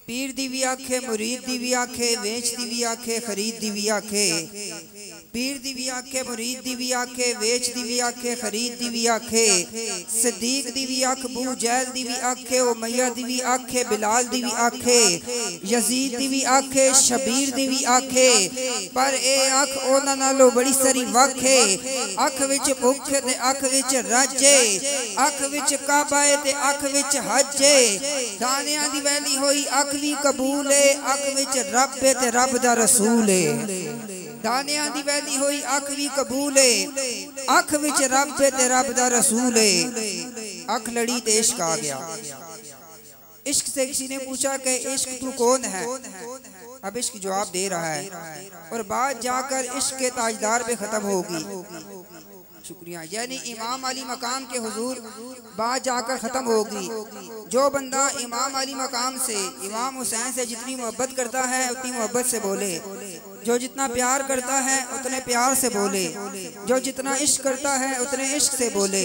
पीर दी भी आखे, मुरीद दी भी आखे, वेच दी भी आखे, खरीद दी भी आखे। पीर दी भी आखे, मुरीद दी भी आखे, वेच दी भी आखे, खरीद दी भी आखे। सिद्दीक दी भी आख, अबू जहल दी भी आखे, उमैया दी भी आखे, बिलाल दी भी आखे, यजीद दी भी आखे, शबीर दी भी आखे। पर ए अख उन्हां नालों बड़ी सारी वख है। अख विच भुख ते अख विच रज है, अख विच काबा है ते अख विच हज है। दानियां दी वैली होई अख भी कबूल है, अख विच रब है ते रब दा रसूल है। दानियां दी वैली होई अख भी कबूल है, अख विच रब है ते रब दा रसूल है। अख लड़ी ते इश्क आ गया। इश्क से किसी ने पूछा कि इश्क तू कौन है? अब इश्क जवाब दे रहा है और बात जाकर इश्क के ताजदार पे खत्म होगी। शुक्रिया। यानी इमाम अली मकाम के हुजूर बात जाकर खत्म होगी। जो बंदा इमाम अली मकाम से, इमाम हुसैन से जितनी मोहब्बत करता है उतनी मोहब्बत से बोले, जो जितना प्यार करता है उतने प्यार से बोले, जो जितना इश्क करता है उतने इश्क से बोले।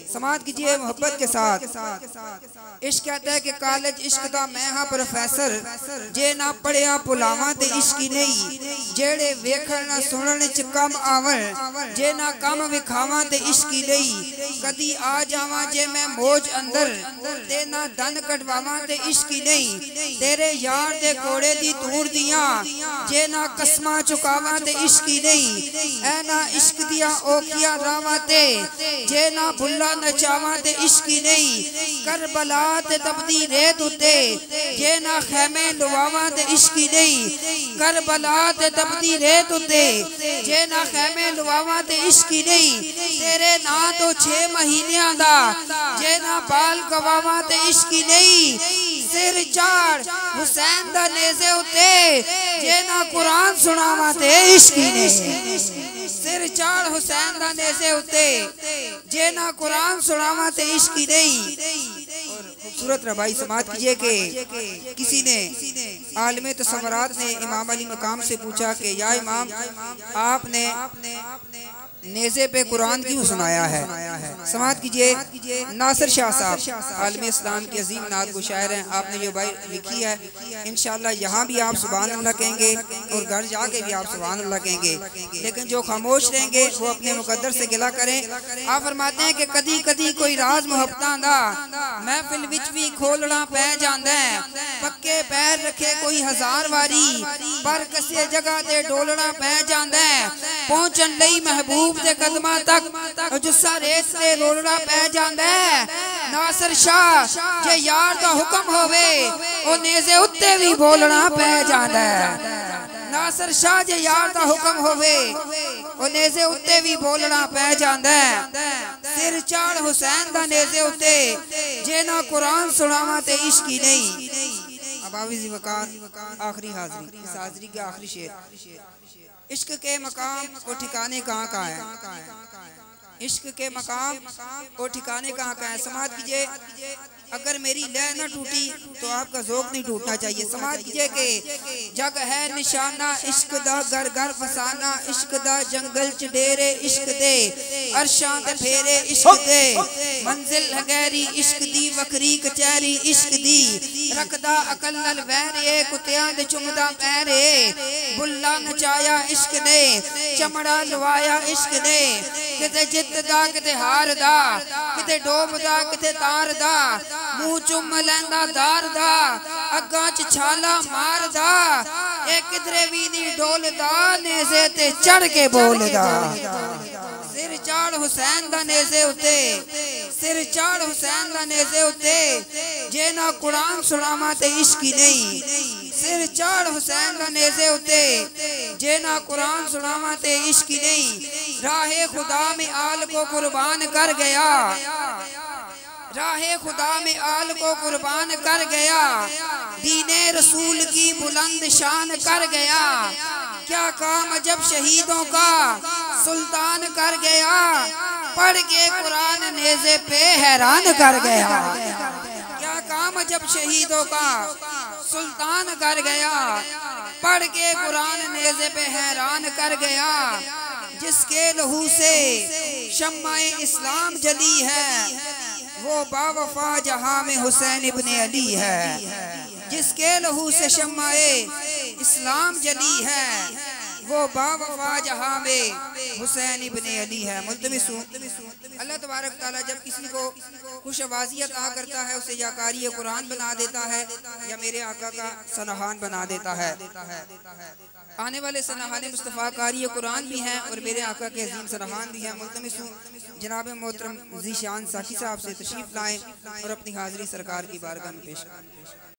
समाज कीजिए मोहब्बत के साथ। इश्क कहता है कि कॉलेज इश्क दा मैं हाँ प्रोफेसर, जे ना पढ़िया पुलावा ते इश्क ही नहीं, जेड़े वेखण ना सुनने च कम आवन, जे ना कम विखावा ते इश्क ही नहीं। कदी आ जावा जे मैं मौज अंदर, ते ना दन कटवावा ते इश्क ही नहीं। तेरे यार दे कोड़े दी तूर दिया, जे ना कसमा चुकावा ते इश्क ही नहीं। ऐ ना इश्क दिया ओखिया रावा ते, जे ना भुल्ला नचावा ते इश्क ही नहीं। करबला ते तपदी रेत उते, जे ना खैमे लुवावा ते इश्क ही नहीं। करबला ते तपदी रेत उते, जे ना खैमे लुवावा ते इश्क ही नहीं। तेरे ना तो 6 महीनियां दा, जे ना बाल गवावा ते इश्क ही नहीं। सिर चाड़ हुसैन दा नेज़े उते, जे ना कुरान सुनावा ते इश्क ही नहीं। सिर चाड़ हुसैन दा नेज़े उते, जे ना कुरान सुनावा ते इश्क ही नहीं। खूबसूरत रबाई समात कीजिए कि किसी ने आलमे तसव्वुरात ने इमाम अली मकाम से पूछा कि या इमाम, आपने नेज़े पे कुरान क्यों सुनाया है? समात कीजिए नासिर शाह साहब आलमे इस्लाम के अजीम नात को शायर हैं। आपने जो बाई लिखी है, इंशाअल्लाह यहाँ भी आप सुभान अल्लाह कहेंगे और घर जाके भी आप सुभान अल्लाह कहेंगे। लेकिन जो खामोश रहेंगे वो अपने मुकद्दर से गिला करें। आप फरमाते हैं कि कदी कदी कोई राज मुहब्बतां दा महफिल विच भी खोलना पै जांदा है। पक्के पैर रखे कोई 1000 वारी, पर किसी जगह ते डोलना पै जांदा है। पहुंचन लई महबूब दे कदमां तक जुस्सा रेत ते रोलना पै जांदा है। नासिर शाह जे यार दा हुक्म होवे, ओ नेज़े उत्ते भी बोलना पै जांदा है। नासिर शाह जे यार दा हुक्म होवे, ओ नेज़े उत्ते भी बोलना पै जांदा है। सिर चाड़ हुसैन दा नेज़े उत्ते, जे ना कुरान सुनावा ते इश्क ही नहीं। अब आविज़ वकार आखिरी हाज़री, इस हाज़री के आखिरी शेर। इश्क के मकाम और ठिकाने कहाँ कहाँ है? इश्क के मकाम और ठिकाने कहाँ कहाँ है? समाज कीजिए, अगर मेरी लय न टूटी तो आपका ज़ौक़ नहीं टूटना चाहिए। समाज कीजिए कि जग है निशाना इश्क दा, घर घर फसाना इश्क दा, जंगल च डेरे इश्क दे, अरशां ते फेरे इश्क दे, मंजिल गहरी इश्क दी, वखरी कचहरी इश्क दी। रखदा अकल नाल वहरे, कुत्तियां दे चुमदा पैरे, बुल्ला नचाया इश्क ने, चमड़ा लवाया इश्क ने। किते जितदा किते हारदा, किते डोबदा किते तारदा, मुंह चुम लैंदा दारदा, अग्गां च छाला मारदा। ए किधरे भी नहीं डोलदा, नेज़े ते चढ़ के बोलदा। सिर चाड़ हुसैन दा नेज़े उते, सिर चाड़ हुसैन दा नेज़े उते, जे ना कुरान सुनावा ते इश्क ही नहीं। सिर चाड़ हुसैन दा नेज़े उते, जे ना कुरान सुनावा ते इश्क ही नहीं। राहे खुदा में आल को कुर्बान कर गया, राहे खुदा में आल को कुर्बान कर गया, दीने रसूल की बुलंद शान कर गया। क्या काम जब शहीदों का सुल्तान कर गया, पढ़ के कुरान नेज़े पे हैरान कर गया। क्या काम जब शहीदों का सुल्तान कर गया, पढ़ के कुरान नेज़े पे हैरान कर गया। जिसके लहू से शम्माए इस्लाम जली है, वो बावफा जहां में हुसैन इब्ने अली है। जिसके लहू से शम्माए इस्लाम जली है, वो बावफा जहां में हुसैन इब्ने अली है। मुल्तमिस अल्लाह तबारक तआला जब किसी को खुशआवाज़ी अता करता है, उसे या कारी कुरान बना देता है या मेरे आका का सनहान बना देता है। आने वाले सनहान मुस्तफ़ा कारी कुरान भी हैं और मेरे आका के अजीम सनहान भी हैं। मुल्तमिस जनाब मोहतरम ज़ीशान साकी साहब से तशरीफ़ लाएँ और अपनी हाज़िरी सरकार की बारगाह में पेश करें।